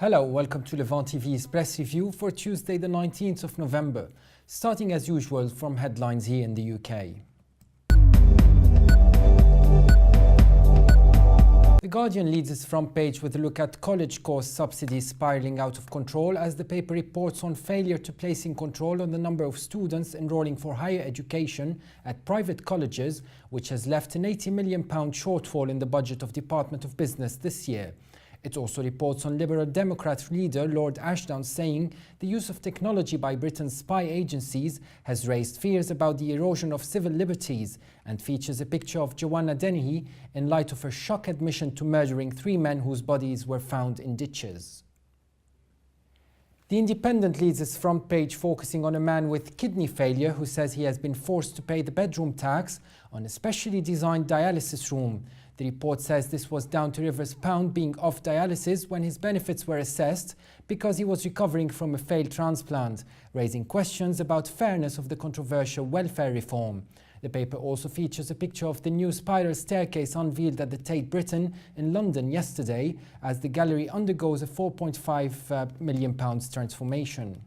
Hello, welcome to Levant TV's press review for Tuesday the 19th of November, starting as usual from headlines here in the UK. The Guardian leads its front page with a look at college course subsidies spiralling out of control as the paper reports on failure to placing control on the number of students enrolling for higher education at private colleges, which has left an £80 million shortfall in the budget of Department of Business this year. It also reports on Liberal Democrat leader Lord Ashdown saying the use of technology by Britain's spy agencies has raised fears about the erosion of civil liberties, and features a picture of Joanna Dennehy in light of her shock admission to murdering 3 men whose bodies were found in ditches. The Independent leads its front page focusing on a man with kidney failure who says he has been forced to pay the bedroom tax on a specially designed dialysis room. The report says this was down to Rivers Pound being off dialysis when his benefits were assessed because he was recovering from a failed transplant, raising questions about fairness of the controversial welfare reform. The paper also features a picture of the new spiral staircase unveiled at the Tate Britain in London yesterday as the gallery undergoes a £4.5 million transformation.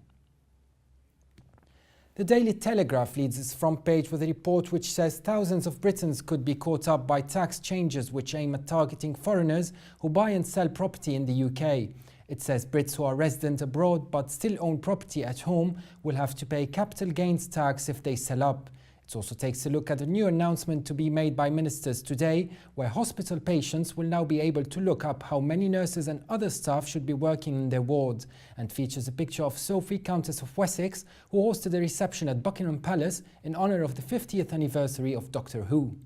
The Daily Telegraph leads its front page with a report which says thousands of Britons could be caught up by tax changes which aim at targeting foreigners who buy and sell property in the UK. It says Brits who are resident abroad but still own property at home will have to pay capital gains tax if they sell up. It also takes a look at a new announcement to be made by ministers today, where hospital patients will now be able to look up how many nurses and other staff should be working in their wards, and features a picture of Sophie, Countess of Wessex, who hosted a reception at Buckingham Palace in honour of the 50th anniversary of Doctor Who.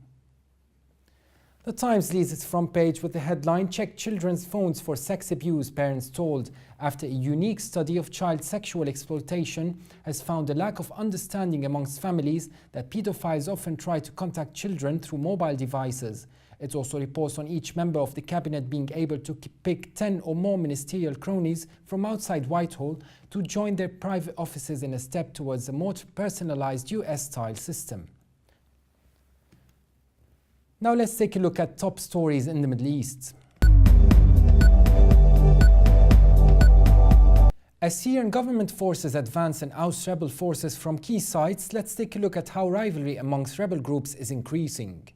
The Times leads its front page with the headline "Check children's phones for sex abuse, parents told," after a unique study of child sexual exploitation has found a lack of understanding amongst families that paedophiles often try to contact children through mobile devices. It also reports on each member of the cabinet being able to pick 10 or more ministerial cronies from outside Whitehall to join their private offices in a step towards a more personalised US-style system. Now let's take a look at top stories in the Middle East. As Syrian government forces advance and oust rebel forces from key sites, let's take a look at how rivalry amongst rebel groups is increasing.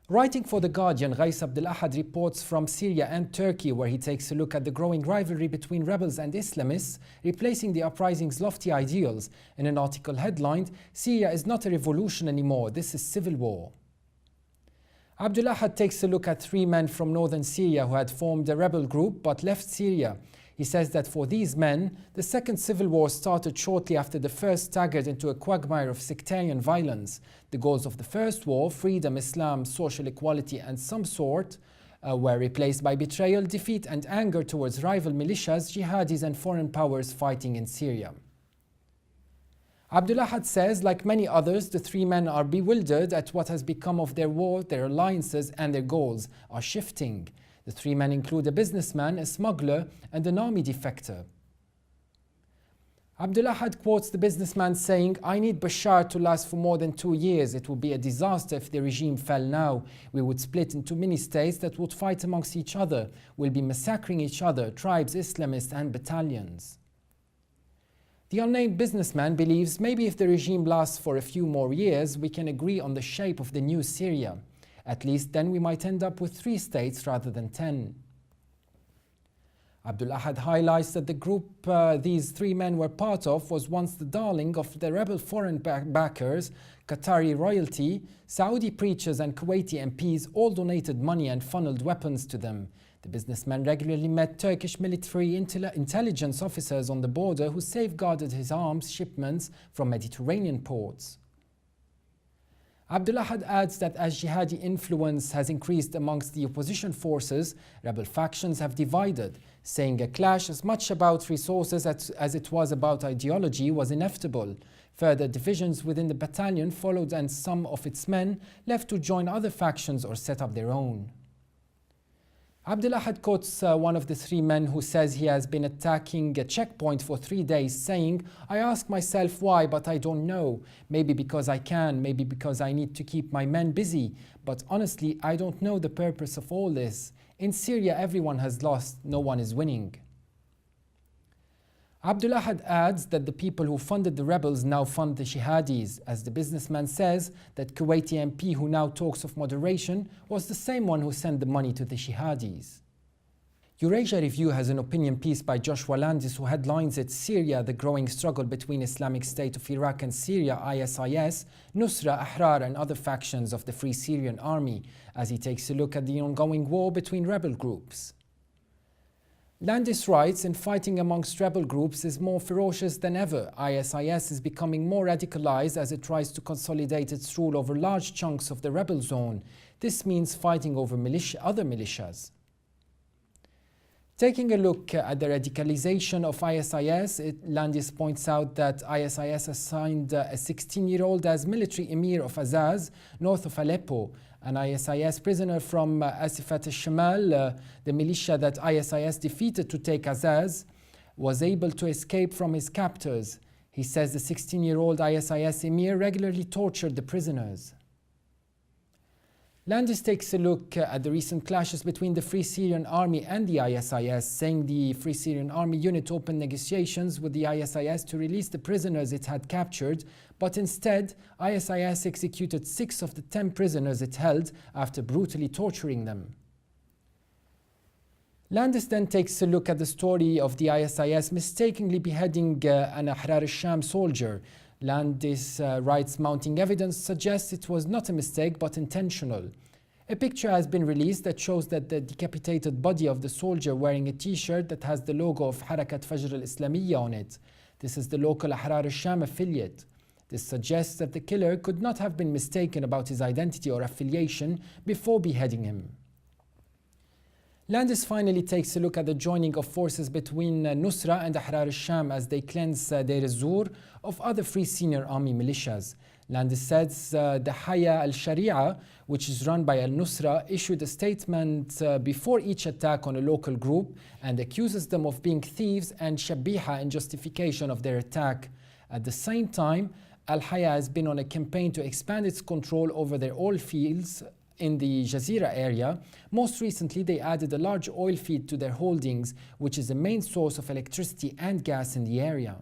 Writing for The Guardian, Ghais Abdel Ahad reports from Syria and Turkey, where he takes a look at the growing rivalry between rebels and Islamists, replacing the uprising's lofty ideals. In an article headlined, "Syria is not a revolution anymore, this is civil war." Abdul Ahad takes a look at 3 men from northern Syria who had formed a rebel group but left Syria. He says that for these men, the second civil war started shortly after the first staggered into a quagmire of sectarian violence. The goals of the first war, freedom, Islam, social equality and some sort, were replaced by betrayal, defeat and anger towards rival militias, jihadis and foreign powers fighting in Syria. Abdul Ahad says, like many others, the 3 men are bewildered at what has become of their war, their alliances and their goals are shifting. The 3 men include a businessman, a smuggler and an army defector. Abdul Ahad quotes the businessman saying, "I need Bashar to last for more than 2 years. It would be a disaster if the regime fell now. We would split into mini-states that would fight amongst each other. We'll be massacring each other, tribes, Islamists and battalions." The unnamed businessman believes maybe if the regime lasts for a few more years, we can agree on the shape of the new Syria. At least then we might end up with 3 states rather than 10. Abdul Ahad highlights that the group these 3 men were part of was once the darling of the rebel foreign backers, Qatari royalty, Saudi preachers and Kuwaiti MPs all donated money and funneled weapons to them. The businessman regularly met Turkish military intelligence officers on the border who safeguarded his arms shipments from Mediterranean ports. Abdul Ahad adds that as jihadi influence has increased amongst the opposition forces, rebel factions have divided, saying a clash as much about resources as it was about ideology was inevitable. Further divisions within the battalion followed and some of its men left to join other factions or set up their own. Abdul Ahad quotes one of the 3 men who says he has been attacking a checkpoint for 3 days, saying, "I ask myself why, but I don't know. Maybe because I can, maybe because I need to keep my men busy. But honestly, I don't know the purpose of all this. In Syria, everyone has lost, no one is winning. Abdul Ahad adds that the people who funded the rebels now fund the jihadis, as the businessman says that Kuwaiti MP who now talks of moderation was the same one who sent the money to the jihadis. Eurasia Review has an opinion piece by Joshua Landis who headlines it Syria, the growing struggle between Islamic State of Iraq and Syria, ISIS, Nusra, Ahrar and other factions of the Free Syrian Army, as he takes a look at the ongoing war between rebel groups. Landis writes, in fighting amongst rebel groups is more ferocious than ever. ISIS is becoming more radicalized as it tries to consolidate its rule over large chunks of the rebel zone. This means fighting over other militias. Taking a look at the radicalization of ISIS, Landis points out that ISIS assigned a 16-year-old as military emir of Azaz, north of Aleppo. An ISIS prisoner from Asifat al-Shamal, the militia that ISIS defeated to take Azaz, was able to escape from his captors. He says the 16-year-old ISIS emir regularly tortured the prisoners. Landis takes a look at the recent clashes between the Free Syrian Army and the ISIS, saying the Free Syrian Army unit opened negotiations with the ISIS to release the prisoners it had captured, but instead, ISIS executed 6 of the 10 prisoners it held after brutally torturing them. Landis then takes a look at the story of the ISIS mistakenly beheading an Ahrar al-Sham soldier. Landis writes, mounting evidence suggests it was not a mistake but intentional. A picture has been released that shows that the decapitated body of the soldier wearing a t-shirt that has the logo of Harakat Fajr al-Islamiyya on it. This is the local Ahrar al-Sham affiliate. This suggests that the killer could not have been mistaken about his identity or affiliation before beheading him. Landis finally takes a look at the joining of forces between Nusra and Ahrar al-Sham as they cleanse Deir al-Zur of other Free Syrian Army militias. Landis says the Haya al-Sharia, which is run by al-Nusra, issued a statement before each attack on a local group and accuses them of being thieves and shabiha in justification of their attack. At the same time, Al-Haya has been on a campaign to expand its control over their oil fields in the Jazeera area. Most recently, they added a large oil field to their holdings, which is the main source of electricity and gas in the area.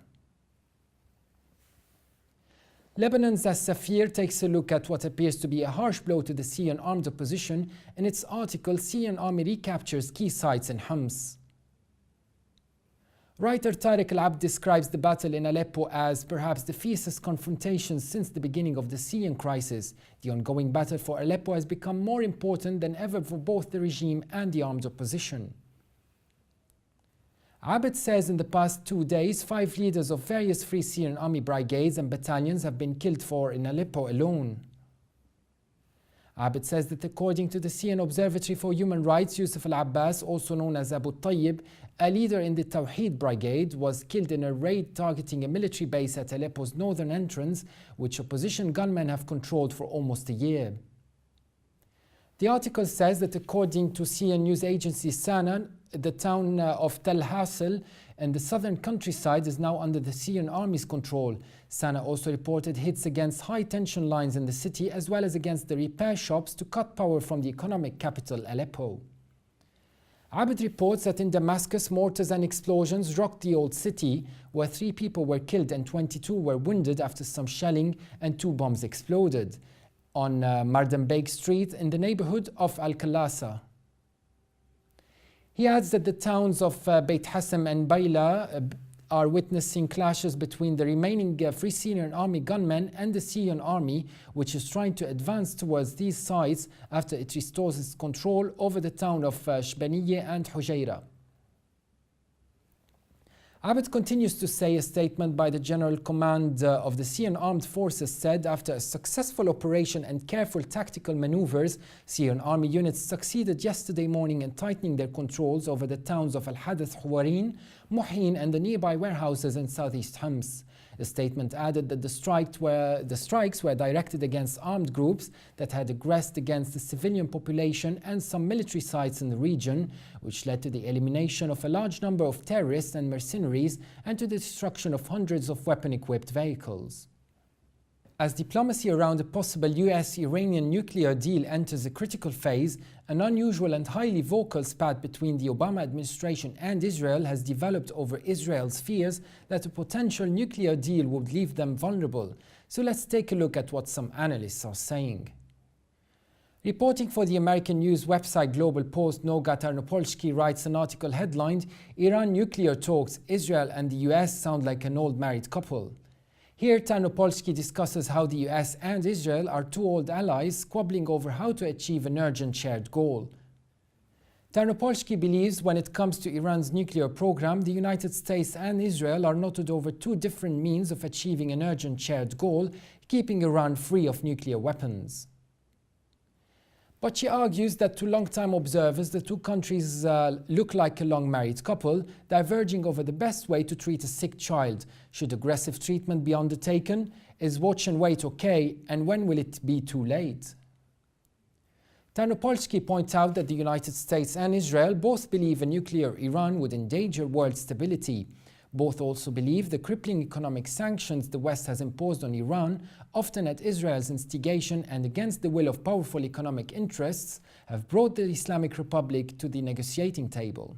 Lebanon's As-Safir takes a look at what appears to be a harsh blow to the Syrian armed opposition in its article, Syrian Army Recaptures Key Sites in Homs. Writer Tariq Al-Abd describes the battle in Aleppo as perhaps the fiercest confrontation since the beginning of the Syrian crisis. The ongoing battle for Aleppo has become more important than ever for both the regime and the armed opposition. Abed says in the past 2 days, 5 leaders of various Free Syrian Army brigades and battalions have been killed in Aleppo alone. Abed says that according to the Syrian Observatory for Human Rights, Yusuf al-Abbas, also known as Abu Tayyib, a leader in the Tawheed Brigade, was killed in a raid targeting a military base at Aleppo's northern entrance, which opposition gunmen have controlled for almost a year. The article says that according to Syrian news agency Sana, the town of Tel Hassel and the southern countryside is now under the Syrian army's control. Sana also reported hits against high-tension lines in the city as well as against the repair shops to cut power from the economic capital, Aleppo. Abed reports that in Damascus, mortars and explosions rocked the old city, where 3 people were killed and 22 were wounded after some shelling and 2 bombs exploded on Mardanbeg Street in the neighborhood of Al-Khalasa. He adds that the towns of Beit Hassam and Bayla are witnessing clashes between the remaining Free Syrian Army gunmen and the Syrian army, which is trying to advance towards these sites after it restores its control over the town of Shbaniyeh and Hujaira. Abed continues to say a statement by the General Command of the Syrian Armed Forces said after a successful operation and careful tactical maneuvers, Syrian army units succeeded yesterday morning in tightening their controls over the towns of Al-Hadath, Huwarin, Muhin and the nearby warehouses in southeast Homs. The statement added that the strikes were directed against armed groups that had aggressed against the civilian population and some military sites in the region, which led to the elimination of a large number of terrorists and mercenaries and to the destruction of hundreds of weapon-equipped vehicles. As diplomacy around a possible US-Iranian nuclear deal enters a critical phase, an unusual and highly vocal spat between the Obama administration and Israel has developed over Israel's fears that a potential nuclear deal would leave them vulnerable. So let's take a look at what some analysts are saying. Reporting for the American news website Global Post, Noga Tarnopolsky writes an article headlined, "Iran nuclear talks, Israel and the US sound like an old married couple." Here, Tarnopolsky discusses how the US and Israel are two old allies squabbling over how to achieve an urgent shared goal. Tarnopolsky believes when it comes to Iran's nuclear program, the United States and Israel are knotted over two different means of achieving an urgent shared goal, keeping Iran free of nuclear weapons. But she argues that to long-time observers, the two countries look like a long-married couple, diverging over the best way to treat a sick child. Should aggressive treatment be undertaken? Is watch and wait okay? And when will it be too late? Tarnopolsky points out that the United States and Israel both believe a nuclear Iran would endanger world stability. Both also believe the crippling economic sanctions the West has imposed on Iran, often at Israel's instigation and against the will of powerful economic interests, have brought the Islamic Republic to the negotiating table.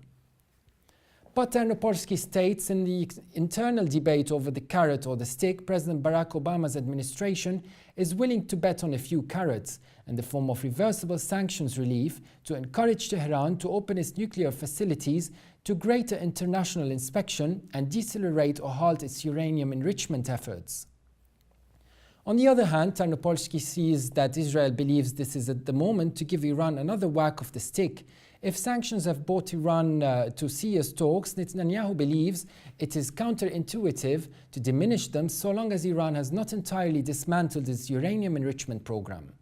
But Tarnopolsky states in the internal debate over the carrot or the stick, President Barack Obama's administration is willing to bet on a few carrots in the form of reversible sanctions relief to encourage Tehran to open its nuclear facilities to greater international inspection and decelerate or halt its uranium enrichment efforts. On the other hand, Tarnopolsky sees that Israel believes this is at the moment to give Iran another whack of the stick. If sanctions have brought Iran to serious talks, Netanyahu believes it is counterintuitive to diminish them so long as Iran has not entirely dismantled its uranium enrichment program.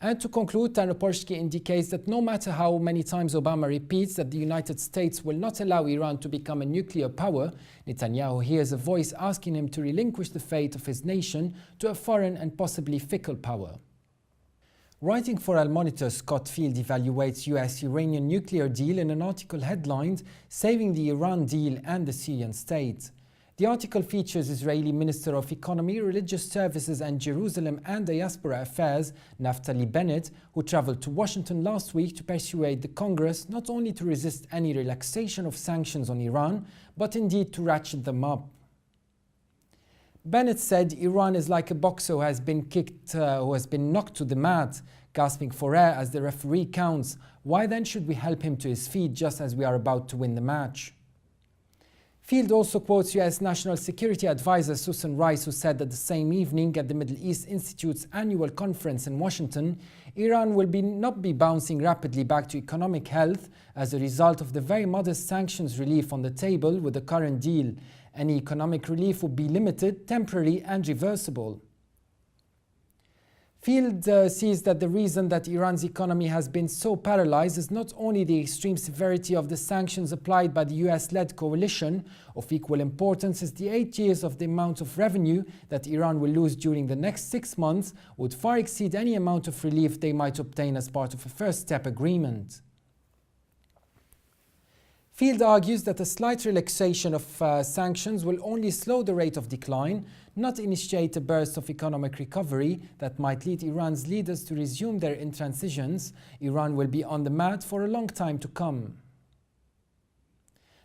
And to conclude, Tarnopolsky indicates that no matter how many times Obama repeats that the United States will not allow Iran to become a nuclear power, Netanyahu hears a voice asking him to relinquish the fate of his nation to a foreign and possibly fickle power. Writing for Al-Monitor, Scott Field evaluates US-Iranian nuclear deal in an article headlined, "Saving the Iran Deal and the Syrian State." The article features Israeli Minister of Economy, Religious Services and Jerusalem and Diaspora Affairs, Naftali Bennett, who traveled to Washington last week to persuade the Congress not only to resist any relaxation of sanctions on Iran, but indeed to ratchet them up. Bennett said Iran is like a boxer who has been knocked to the mat, gasping for air as the referee counts. Why then should we help him to his feet just as we are about to win the match? Field also quotes US National Security Advisor Susan Rice, who said that the same evening at the Middle East Institute's annual conference in Washington, Iran will not be bouncing rapidly back to economic health as a result of the very modest sanctions relief on the table with the current deal. Any economic relief would be limited, temporary and reversible. Field sees that the reason that Iran's economy has been so paralyzed is not only the extreme severity of the sanctions applied by the US-led coalition. Of equal importance is the 8 years of the amount of revenue that Iran will lose during the next 6 months would far exceed any amount of relief they might obtain as part of a first-step agreement. Field argues that a slight relaxation of sanctions will only slow the rate of decline, not initiate a burst of economic recovery that might lead Iran's leaders to resume their intransigence. Iran will be on the mat for a long time to come.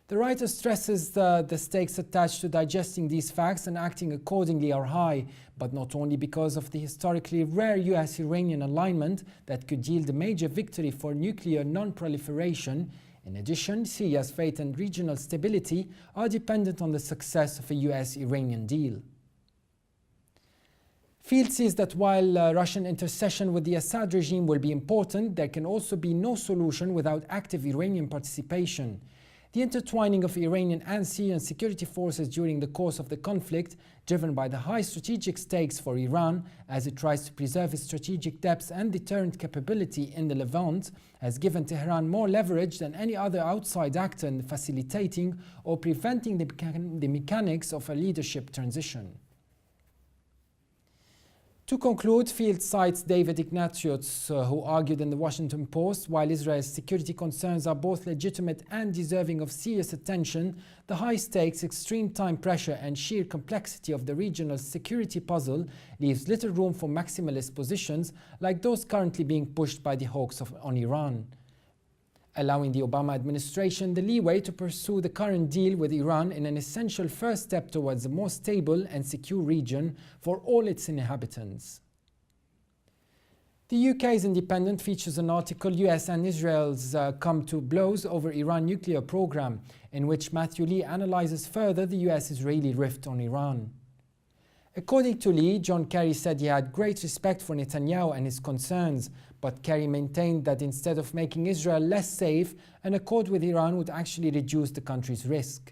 The writer stresses the stakes attached to digesting these facts and acting accordingly are high, but not only because of the historically rare US-Iranian alignment that could yield a major victory for nuclear non-proliferation. In addition, Syria's fate and regional stability are dependent on the success of a US-Iranian deal. Field sees that while Russian intercession with the Assad regime will be important, there can also be no solution without active Iranian participation. The intertwining of Iranian and Syrian security forces during the course of the conflict, driven by the high strategic stakes for Iran as it tries to preserve its strategic depth and deterrent capability in the Levant, has given Tehran more leverage than any other outside actor in facilitating or preventing the mechanics of a leadership transition. To conclude, Field cites David Ignatius, who argued in the Washington Post, while Israel's security concerns are both legitimate and deserving of serious attention, the high stakes, extreme time pressure and sheer complexity of the regional security puzzle leaves little room for maximalist positions like those currently being pushed by the hawks on Iran, allowing the Obama administration the leeway to pursue the current deal with Iran in an essential first step towards a more stable and secure region for all its inhabitants. The UK's Independent features an article, US and Israel's come to blows over Iran nuclear program, in which Matthew Lee analyzes further the US-Israeli rift on Iran. According to Lee, John Kerry said he had great respect for Netanyahu and his concerns, but Kerry maintained that instead of making Israel less safe, an accord with Iran would actually reduce the country's risk.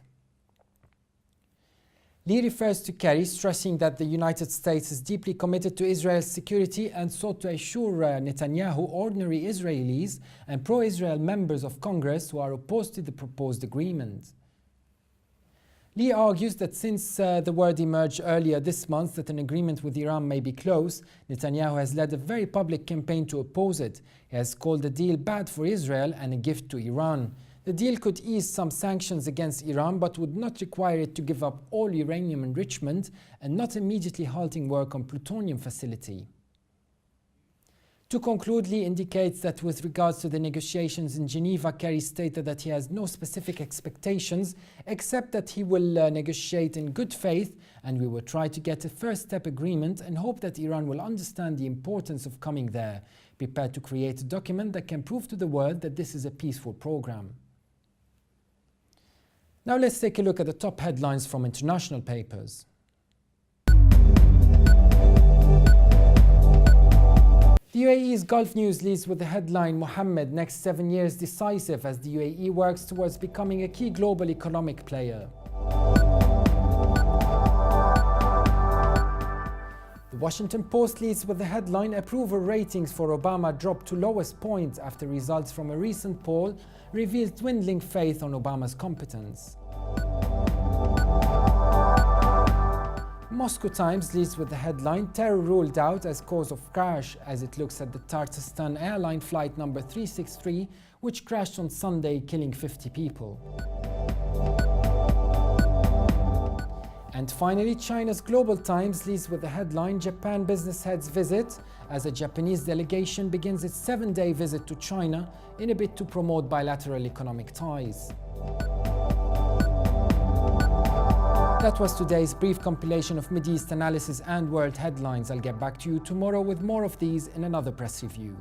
Lee refers to Kerry, stressing that the United States is deeply committed to Israel's security and sought to assure Netanyahu ordinary Israelis and pro-Israel members of Congress who are opposed to the proposed agreement. Lee argues that since the word emerged earlier this month that an agreement with Iran may be close, Netanyahu has led a very public campaign to oppose it. He has called the deal bad for Israel and a gift to Iran. The deal could ease some sanctions against Iran but would not require it to give up all uranium enrichment and not immediately halting work on plutonium facility. To conclude, Lee indicates that with regards to the negotiations in Geneva, Kerry stated that he has no specific expectations except that he will negotiate in good faith and we will try to get a first step agreement and hope that Iran will understand the importance of coming there, prepared to create a document that can prove to the world that this is a peaceful program. Now let's take a look at the top headlines from international papers. The UAE's Gulf News leads with the headline, Mohammed, next 7 years decisive as the UAE works towards becoming a key global economic player. The Washington Post leads with the headline, approval ratings for Obama dropped to lowest point after results from a recent poll revealed dwindling faith on Obama's competence. Moscow Times leads with the headline, terror ruled out as cause of crash, as it looks at the Tatarstan airline flight number 363, which crashed on Sunday, killing 50 people. And finally, China's Global Times leads with the headline, Japan business heads visit, as a Japanese delegation begins its 7-day visit to China in a bid to promote bilateral economic ties. That was today's brief compilation of Mideast analysis and world headlines. I'll get back to you tomorrow with more of these in another press review.